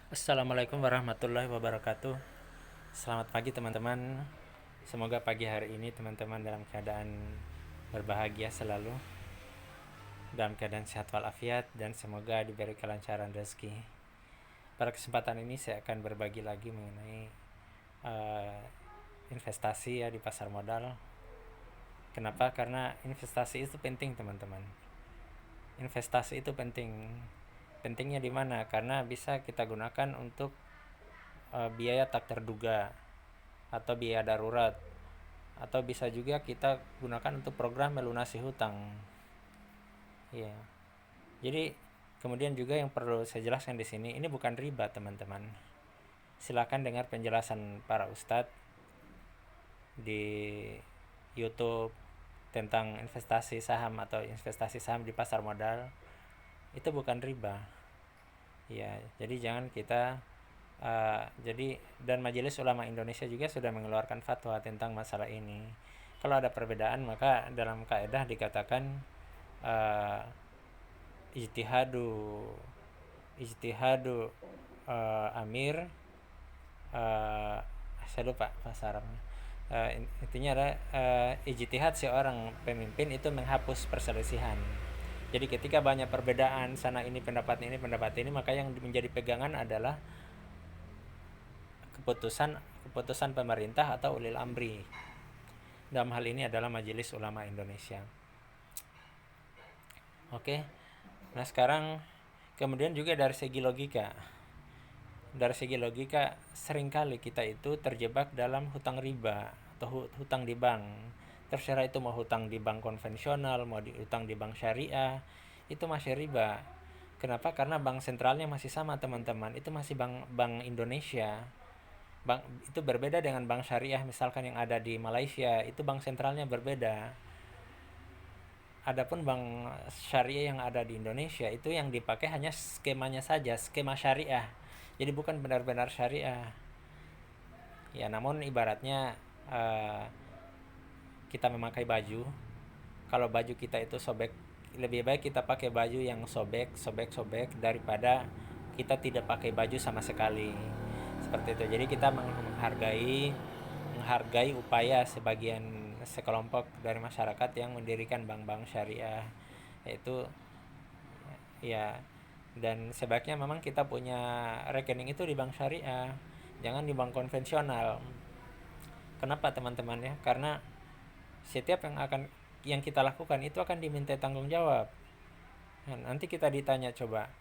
Assalamualaikum warahmatullahi wabarakatuh. Selamat pagi teman-teman. Semoga pagi hari ini teman-teman dalam keadaan berbahagia selalu, dalam keadaan sehat walafiat, dan semoga diberi kelancaran rezeki. Pada kesempatan ini saya akan berbagi lagi mengenai uh, investasi ya di pasar modal. Kenapa? Karena investasi itu penting teman-teman. Investasi itu penting. Pentingnya di mana? Karena bisa kita gunakan untuk biaya tak terduga atau biaya darurat, atau bisa juga kita gunakan untuk program melunasi hutang. Ya. Jadi kemudian juga yang perlu saya jelaskan di sini, ini bukan riba teman-teman. Silakan dengar penjelasan para ustadz di YouTube tentang investasi saham atau investasi saham di pasar modal. Itu bukan riba. Ya, jadi jangan kita jadi, dan Majelis Ulama Indonesia juga sudah mengeluarkan fatwa tentang masalah ini. Kalau ada perbedaan maka dalam kaidah dikatakan uh, ijtihadu ijtihadu amir, uh, saya lupa bahasa Arabnya. Intinya adalah ijtihad seorang pemimpin itu menghapus perselisihan. Jadi ketika banyak perbedaan sana ini pendapat ini, maka yang menjadi pegangan adalah keputusan keputusan pemerintah atau ulil amri. Dalam hal ini adalah Majelis Ulama Indonesia. Oke. Nah, sekarang kemudian juga dari segi logika. Dari segi logika seringkali kita itu terjebak dalam hutang riba atau hutang di bank. Terserah itu mau hutang di bank konvensional, mau hutang di bank syariah, itu masih riba. Kenapa? Karena bank sentralnya masih sama teman-teman. Itu masih bank Indonesia. Bank itu berbeda dengan bank syariah misalkan yang ada di Malaysia, itu bank sentralnya berbeda. Adapun bank syariah yang ada di Indonesia itu yang dipakai hanya skemanya saja, skema syariah. Jadi bukan benar-benar syariah. Ya, namun ibaratnya kita memakai baju. Kalau baju kita itu sobek, lebih baik kita pakai baju yang sobek, sobek, sobek daripada kita tidak pakai baju sama sekali. Seperti itu. Jadi kita menghargai upaya sekelompok dari masyarakat yang mendirikan bank-bank syariah, yaitu ya, dan sebaiknya memang kita punya rekening itu di bank syariah, jangan di bank konvensional. Kenapa teman-teman ya? Karena setiap yang kita lakukan itu akan diminta tanggung jawab. Nah, nanti kita ditanya, coba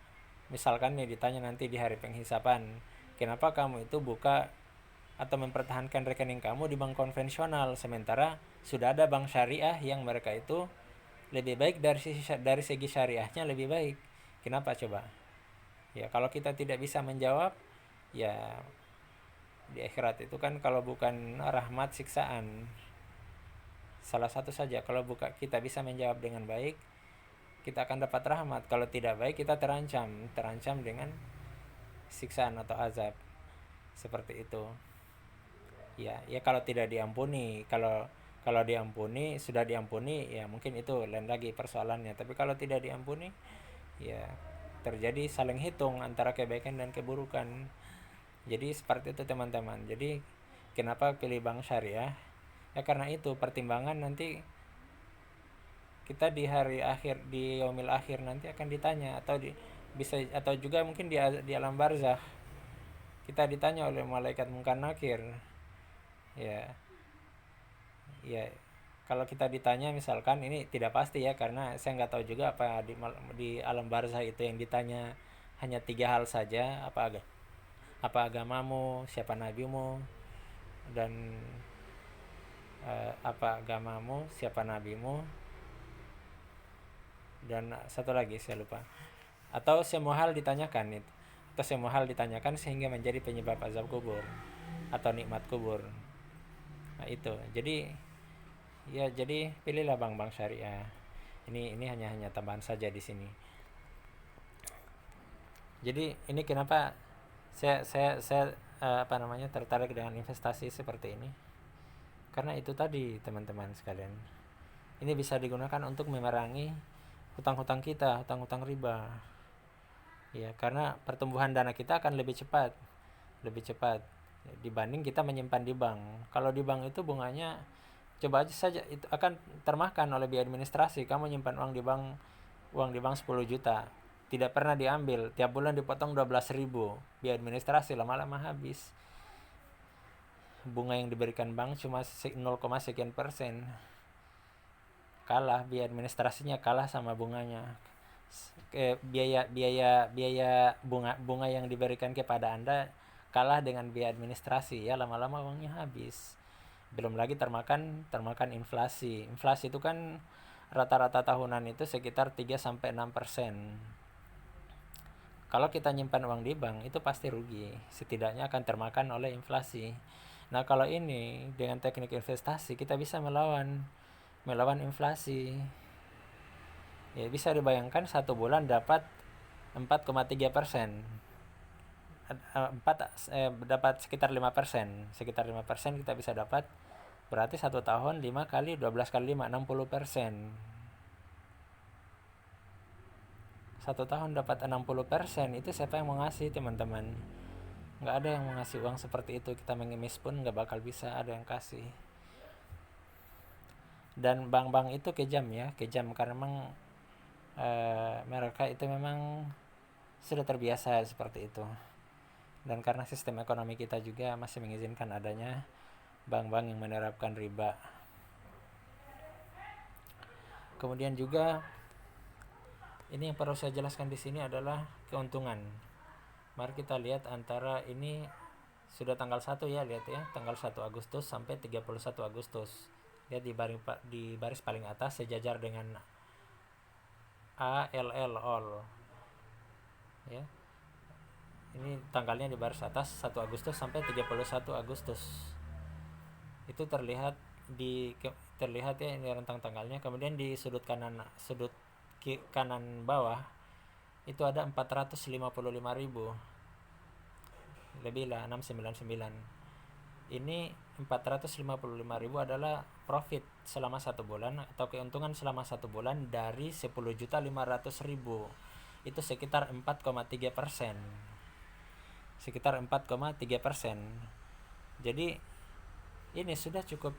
misalkan nih ditanya nanti di hari penghisapan, kenapa kamu itu buka atau mempertahankan rekening kamu di bank konvensional sementara sudah ada bank syariah yang mereka itu lebih baik dari segi syariahnya lebih baik. Kenapa coba? Ya, kalau kita tidak bisa menjawab, ya di akhirat itu kan kalau bukan rahmat siksaan. Salah satu saja, kalau kita bisa menjawab dengan baik, kita akan dapat rahmat. Kalau tidak baik, kita terancam dengan siksaan atau azab. Seperti itu. Ya, ya kalau tidak diampuni, kalau diampuni, sudah diampuni, ya mungkin itu lain lagi persoalannya. Tapi kalau tidak diampuni, ya terjadi saling hitung antara kebaikan dan keburukan. Jadi seperti itu teman-teman. Jadi kenapa pilih bank syariah? Ya karena itu pertimbangan nanti kita di hari akhir, di yaumil akhir nanti akan ditanya, atau bisa, atau juga mungkin di alam barzakh kita ditanya oleh malaikat mungkar nakir. Ya, ya, kalau kita ditanya misalkan, ini tidak pasti ya karena saya nggak tahu juga apa di alam barzah itu yang ditanya hanya tiga hal saja, apa agamamu, siapa nabimu, dan apa agamamu, siapa nabimu, dan satu lagi saya lupa, atau semua hal ditanyakan itu, atau semua hal ditanyakan sehingga menjadi penyebab azab kubur atau nikmat kubur. Nah itu jadi, ya jadi pilihlah bank-bank syariah. Ini hanya tambahan saja di sini. Jadi ini kenapa saya apa namanya tertarik dengan investasi seperti ini. Karena itu tadi teman-teman sekalian. Ini bisa digunakan untuk memerangi hutang-hutang kita, hutang-hutang riba. Ya, karena pertumbuhan dana kita akan lebih cepat dibanding kita menyimpan di bank. Kalau di bank itu bunganya coba aja saja itu akan termakan oleh biaya administrasi. Kamu nyimpan uang di bank 10 juta, tidak pernah diambil, tiap bulan dipotong 12.000, biaya administrasi lama-lama habis. Bunga yang diberikan bank cuma 0, sekian persen, kalah biaya administrasinya, kalah sama bunganya. Biaya bunga yang diberikan kepada Anda kalah dengan biaya administrasi, ya lama-lama uangnya habis. Belum lagi termakan inflasi. Inflasi itu kan rata-rata tahunan itu sekitar 3-6%. Kalau kita nyimpan uang di bank itu pasti rugi, setidaknya akan termakan oleh inflasi. Nah, kalau ini dengan teknik investasi kita bisa melawan inflasi. Ya, bisa dibayangkan satu bulan dapat 4,3%. Dapat sekitar 5%. Sekitar 5% kita bisa dapat. Berarti satu tahun 5 kali 12 kali 5 60%. Satu tahun dapat 60%, itu siapa yang mau ngasih, teman-teman? Nggak ada yang mau ngasih uang seperti itu. Kita mengemis pun nggak bakal bisa ada yang kasih. Dan bank-bank itu kejam karena memang mereka itu memang sudah terbiasa seperti itu. Dan karena sistem ekonomi kita juga masih mengizinkan adanya bank-bank yang menerapkan riba. Kemudian juga ini yang perlu saya jelaskan di sini adalah keuntungan. Mari kita lihat antara ini sudah tanggal 1 ya, lihat ya, tanggal 1 Agustus sampai 31 Agustus. Lihat di baris paling atas sejajar dengan ALL all. Ya. Ini tanggalnya di baris atas 1 Agustus sampai 31 Agustus. Itu terlihat ya ini rentang tanggalnya. Kemudian di sudut kanan bawah itu ada 455.000, lebih lah 699. Ini 455.000 adalah profit selama 1 bulan atau keuntungan selama 1 bulan dari 10.500.000. Itu sekitar 4,3%. Jadi ini sudah cukup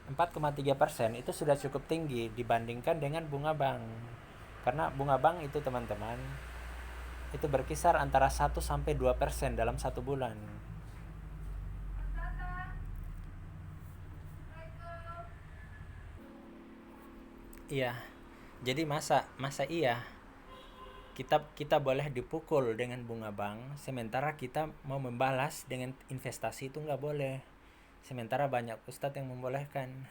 4,3% itu sudah cukup tinggi dibandingkan dengan bunga bank. Karena bunga bank itu, teman-teman, itu berkisar antara 1-2% dalam 1 bulan. Iya. Jadi masa iya kita boleh dipukul dengan bunga bank, sementara kita mau membalas dengan investasi, itu nggak boleh. Sementara banyak ustadz yang membolehkan,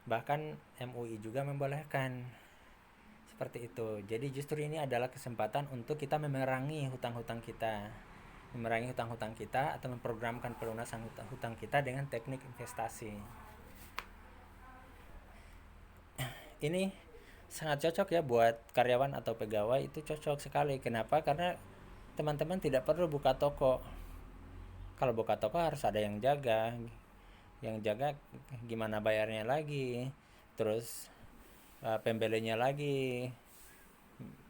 bahkan MUI juga membolehkan seperti itu. Jadi justru ini adalah kesempatan untuk kita memerangi hutang-hutang kita, atau memprogramkan pelunasan hutang kita dengan teknik investasi. Ini sangat cocok ya buat karyawan atau pegawai, itu cocok sekali. Kenapa? Karena teman-teman tidak perlu buka toko. Kalau buka toko harus ada yang jaga gimana bayarnya lagi, terus pembelinya lagi,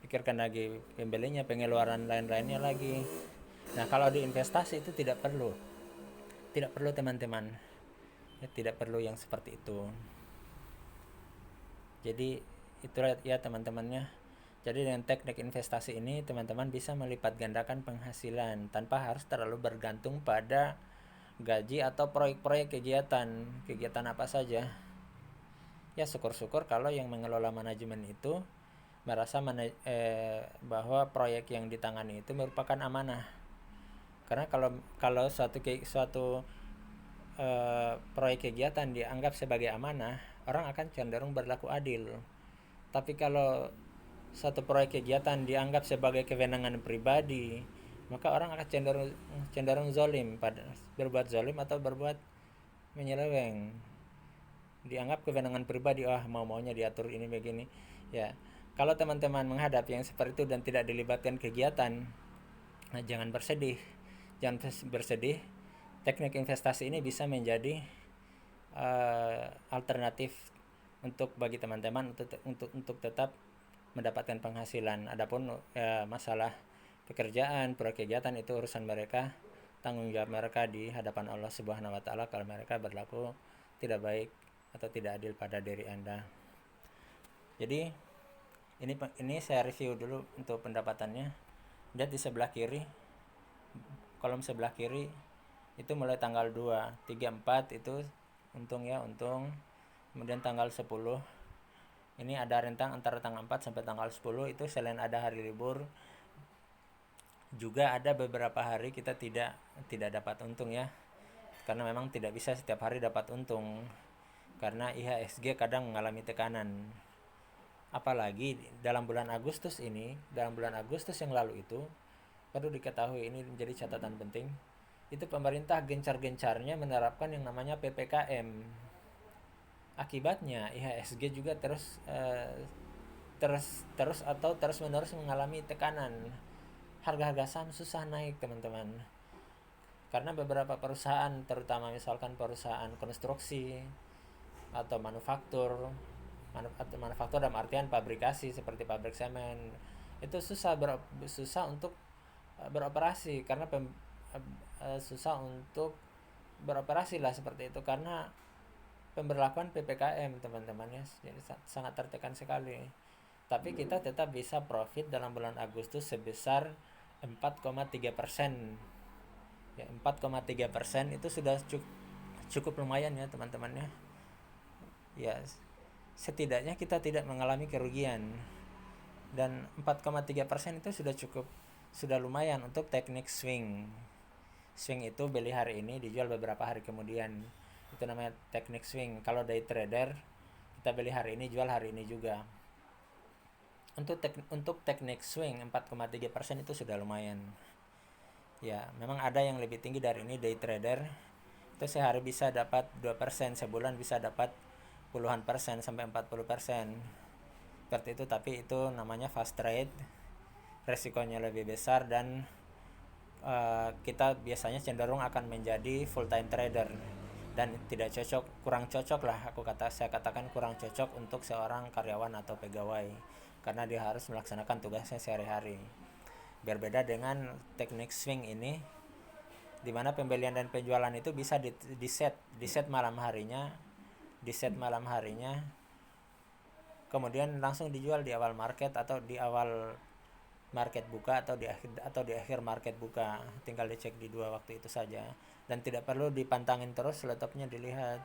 pikirkan lagi pembelinya, pengeluaran lain-lainnya lagi. Nah, kalau di investasi itu tidak perlu teman-teman ya, tidak perlu yang seperti itu. Jadi itulah ya teman-temannya. Jadi dengan teknik investasi ini teman-teman bisa melipat gandakan penghasilan tanpa harus terlalu bergantung pada gaji atau proyek-proyek kegiatan apa saja. Ya syukur-syukur kalau yang mengelola manajemen itu merasa bahwa proyek yang ditangani itu merupakan amanah. Karena kalau suatu proyek kegiatan dianggap sebagai amanah, orang akan cenderung berlaku adil. Tapi kalau satu proyek kegiatan dianggap sebagai kewenangan pribadi, maka orang akan cenderung zalim, berbuat zalim atau berbuat menyeleweng. Dianggap kewenangan pribadi, maunya diatur ini begini. Ya, kalau teman-teman menghadap yang seperti itu dan tidak dilibatkan kegiatan, jangan bersedih. Teknik investasi ini bisa menjadi alternatif bagi teman-teman untuk tetap mendapatkan penghasilan. Adapun masalah pekerjaan, proyek kegiatan itu urusan mereka, tanggung jawab mereka di hadapan Allah Subhanahu wa taala kalau mereka berlaku tidak baik atau tidak adil pada diri Anda. Jadi ini saya review dulu untuk pendapatannya. Lihat di sebelah kiri, kolom sebelah kiri itu mulai tanggal 2, 3, 4 itu untung ya, untung. Kemudian tanggal 10 ini ada rentang antara tanggal 4 sampai tanggal 10 itu selain ada hari libur juga ada beberapa hari kita tidak dapat untung ya. Karena memang tidak bisa setiap hari dapat untung. Karena IHSG kadang mengalami tekanan. Apalagi dalam bulan Agustus ini, dalam bulan Agustus yang lalu itu perlu diketahui, ini menjadi catatan penting. Itu pemerintah gencar-gencarnya menerapkan yang namanya PPKM. Akibatnya IHSG juga terus menerus mengalami tekanan. Harga-harga saham susah naik, teman-teman. Karena beberapa perusahaan, terutama misalkan perusahaan konstruksi atau manufaktur dalam artian pabrikasi seperti pabrik semen, itu susah untuk beroperasi karena susah untuk beroperasi lah seperti itu karena pemberlakuan PPKM, teman-teman ya. Jadi sangat tertekan sekali. Tapi kita tetap bisa profit dalam bulan Agustus sebesar 4,3%. Ya, 4,3% itu sudah cukup lumayan ya, teman-teman ya. Ya, setidaknya kita tidak mengalami kerugian. Dan 4,3% itu sudah lumayan untuk teknik swing. Swing itu beli hari ini dijual beberapa hari kemudian. Itu namanya teknik swing. Kalau day trader kita beli hari ini jual hari ini juga. Untuk teknik swing 4,3% itu sudah lumayan. Ya, memang ada yang lebih tinggi dari ini, day trader. Itu sehari bisa dapat 2%, sebulan bisa dapat puluhan persen sampai 40%. Seperti itu, tapi itu namanya fast trade. Resikonya lebih besar dan kita biasanya cenderung akan menjadi full time trader dan tidak cocok, kurang cocok lah saya katakan kurang cocok untuk seorang karyawan atau pegawai karena dia harus melaksanakan tugasnya sehari-hari. Berbeda dengan teknik swing ini di mana pembelian dan penjualan itu bisa di set malam harinya, kemudian langsung dijual di awal market atau di awal market buka atau di akhir market buka. Tinggal dicek di dua waktu itu saja dan tidak perlu dipantangin terus, laptopnya dilihat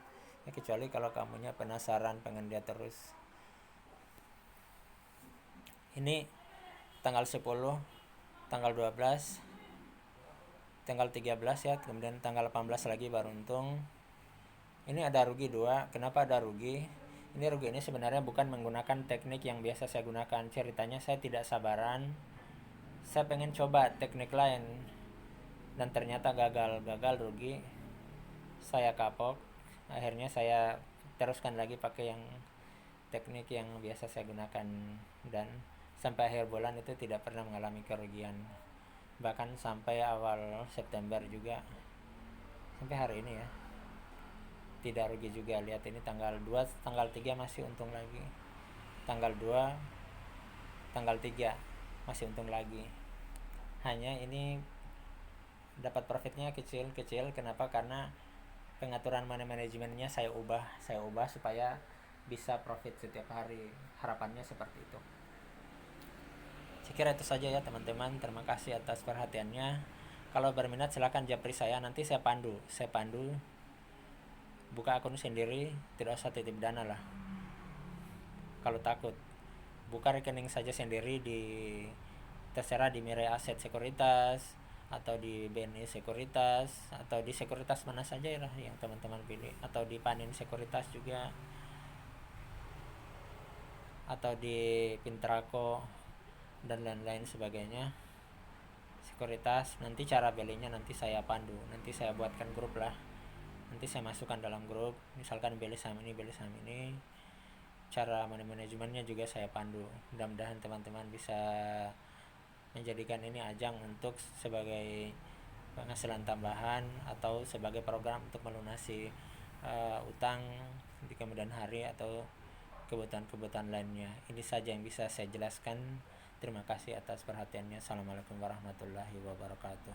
ya, kecuali kalau kamunya penasaran pengen lihat terus. Ini tanggal 10, tanggal 12, tanggal 13 ya, kemudian tanggal 18 lagi baru untung. Ini ada rugi 2. Kenapa ada rugi? Rugi ini sebenarnya bukan menggunakan teknik yang biasa saya gunakan. Ceritanya saya tidak sabaran. Saya pengen coba teknik lain dan ternyata gagal rugi. Saya kapok. Akhirnya saya teruskan lagi pakai yang teknik yang biasa saya gunakan dan sampai akhir bulan itu tidak pernah mengalami kerugian. Bahkan sampai awal September juga, sampai hari ini ya, tidak rugi juga. Lihat ini tanggal 2, tanggal 3 masih untung lagi. Tanggal 2, tanggal 3 masih untung lagi. Hanya ini dapat profitnya kecil. Kenapa? Karena pengaturan money manajemennya saya ubah supaya bisa profit setiap hari. Harapannya seperti itu. Saya kira itu saja ya teman-teman. Terima kasih atas perhatiannya. Kalau berminat silakan japri saya, nanti saya pandu buka akun sendiri, tidak usah titip dana lah. Kalau takut, buka rekening saja sendiri terserah di Mirai Aset Sekuritas atau di BNI Sekuritas atau di sekuritas mana saja lah yang teman-teman pilih, atau di Panin Sekuritas juga atau di Pintraco dan lain-lain sebagainya sekuritas. Nanti cara belinya nanti saya pandu, nanti saya buatkan grup lah, nanti saya masukkan dalam grup, misalkan beli saham ini, cara manajemennya juga saya pandu. Mudah-mudahan teman-teman bisa menjadikan ini ajang untuk sebagai penghasilan tambahan atau sebagai program untuk melunasi utang di kemudian hari atau kebutuhan-kebutuhan lainnya. Ini saja yang bisa saya jelaskan. Terima kasih atas perhatiannya. Assalamualaikum warahmatullahi wabarakatuh.